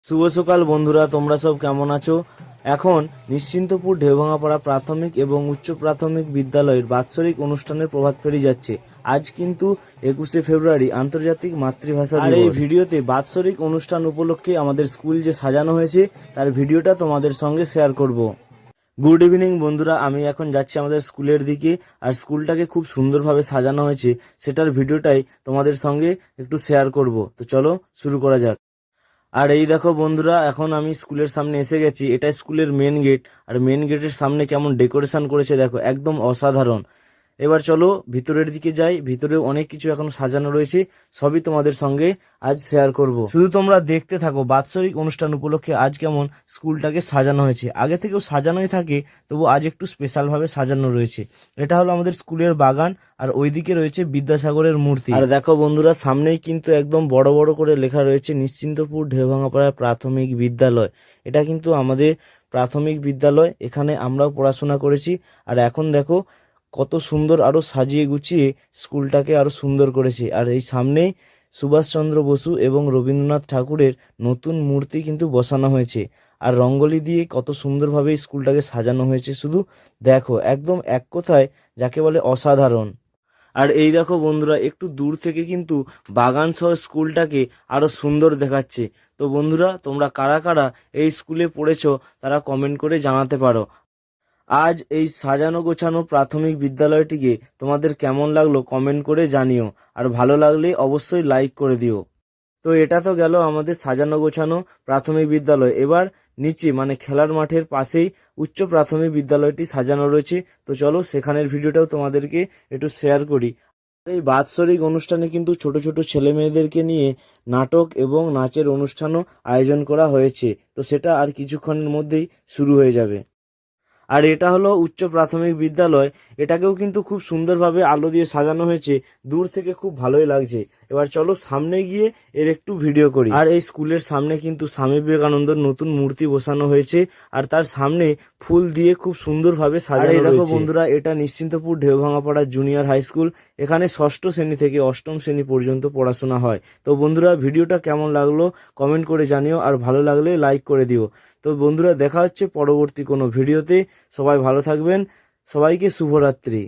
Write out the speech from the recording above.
শুভ সকাল বন্ধুরা, তোমরা সব কেমন আছো? এখন নিশ্চিন্তপুর ঢেউভাঙাপাড়া প্রাথমিক এবং উচ্চ প্রাথমিক বিদ্যালয়ের বাৎসরিক অনুষ্ঠানের প্রভাত ফেরি যাচ্ছে। আজ কিন্তু 21শে ফেব্রুয়ারি আন্তর্জাতিক মাতৃভাষা দিবস। আর এই ভিডিওতে বাৎসরিক অনুষ্ঠান উপলক্ষে আমাদের স্কুল যে সাজানো হয়েছে তার ভিডিওটা তোমাদের সঙ্গে শেয়ার করব। গুড ইভিনিং বন্ধুরা, আমি এখন যাচ্ছি আমাদের স্কুলের দিকে। আর স্কুলটাকে খুব সুন্দরভাবে সাজানো হয়েছে, সেটার ভিডিওটাই তোমাদের সঙ্গে একটু শেয়ার করব। তো চলো শুরু করা যাক। আর এই দেখো বন্ধুরা, এখন আমি স্কুলের সামনে এসে গেছি। এটা স্কুলের মেন গেট। আর মেন গেটের সামনে কেমন ডেকোরেশন করেছে দেখো, একদম অসাধারণ। এবার চলো ভিতরের দিকে যাই। ভিতরে অনেক কিছু এখন সাজানো রয়েছে, সবই তোমাদের সঙ্গে আজ শেয়ার করব। শুধু তোমরা দেখতে থাকো বাৎসরিক অনুষ্ঠান উপলক্ষে আজ কেমন স্কুলটাকে সাজানো হয়েছে। আগে থেকেও সাজানোই থাকে, তবু আজ একটু স্পেশাল ভাবে সাজানো রয়েছে। এটা হলো আমাদের স্কুলের বাগান, আর ওইদিকে রয়েছে বিদ্যাসাগরের মূর্তি। আর দেখো বন্ধুরা, সামনেই কিন্তু একদম বড় বড় করে লেখা রয়েছে নিশ্চিন্তপুর ঢেউভাঙাপাড়া প্রাথমিক বিদ্যালয়। এটা কিন্তু আমাদের প্রাথমিক বিদ্যালয়, এখানে আমরাও পড়াশোনা করেছি। আর এখন দেখো কত সুন্দর আরো সাজিয়ে গুছিয়ে স্কুলটাকে আরো সুন্দর করেছে। আর এই সামনেই সুভাষচন্দ্র বসু এবং রবীন্দ্রনাথ ঠাকুরের নতুন মূর্তি কিন্তু বসানো হয়েছে। আর রঙ্গোলি দিয়ে কত সুন্দরভাবে স্কুলটাকে সাজানো হয়েছে, শুধু দেখো, একদম এক কথায় যাকে বলে অসাধারণ। আর এই দেখো বন্ধুরা, একটু দূর থেকে কিন্তু বাগান সহ স্কুলটাকে আরো সুন্দর দেখাচ্ছে। তো বন্ধুরা, তোমরা কারা কারা এই স্কুলে পড়েছো তারা কমেন্ট করে জানাতে পারো। আজ এই সাজানো গোছানো প্রাথমিক বিদ্যালয়টিকে তোমাদের কেমন লাগলো কমেন্ট করে জানিও। আর ভালো লাগলে অবশ্যই লাইক করে দিও। তো এটা তো গেল আমাদের সাজানো গোছানো প্রাথমিক বিদ্যালয়। এবার নিচে মানে খেলার মাঠের পাশেই উচ্চ প্রাথমিক বিদ্যালয়টি সাজানো রয়েছে। তো চলো সেখানের ভিডিওটাও তোমাদেরকে একটু শেয়ার করি। এই বাৎসরিক অনুষ্ঠানে কিন্তু ছোট ছোট ছেলে মেয়েদেরকে নিয়ে নাটক এবং নাচের অনুষ্ঠানও আয়োজন করা হয়েছে। তো সেটা আর কিছুক্ষণের মধ্যেই শুরু হয়ে যাবে। আর এটা হলো উচ্চ প্রাথমিক বিদ্যালয়। এটাকেও কিন্তু খুব সুন্দরভাবে আলো দিয়ে সাজানো হয়েছে, দূর থেকে খুব ভালোই লাগছে। এবার চলো সামনে গিয়ে এর একটু ভিডিও করি। আর এই স্কুলের সামনে কিন্তু স্বামী বিবেকানন্দর নতুন মূর্তি বসানো হয়েছে, আর তার সামনে ফুল দিয়ে খুব সুন্দরভাবে সাজানো রয়েছে। দেখো বন্ধুরা, এটা নিশ্চিন্তপুর ঢেউভাঙাপাড়া জুনিয়র হাই স্কুল। এখানে ষষ্ঠ শ্রেণী থেকে অষ্টম শ্রেণী পর্যন্ত পড়াশোনা হয়। তো বন্ধুরা, ভিডিওটা কেমন লাগলো কমেন্ট করে জানিও, আর ভালো লাগলে লাইক করে দিও। তো বন্ধুরা, দেখা হচ্ছে পরবর্তী কোনো ভিডিওতে। সবাই ভালো থাকবেন, সবাইকে শুভরাত্রি।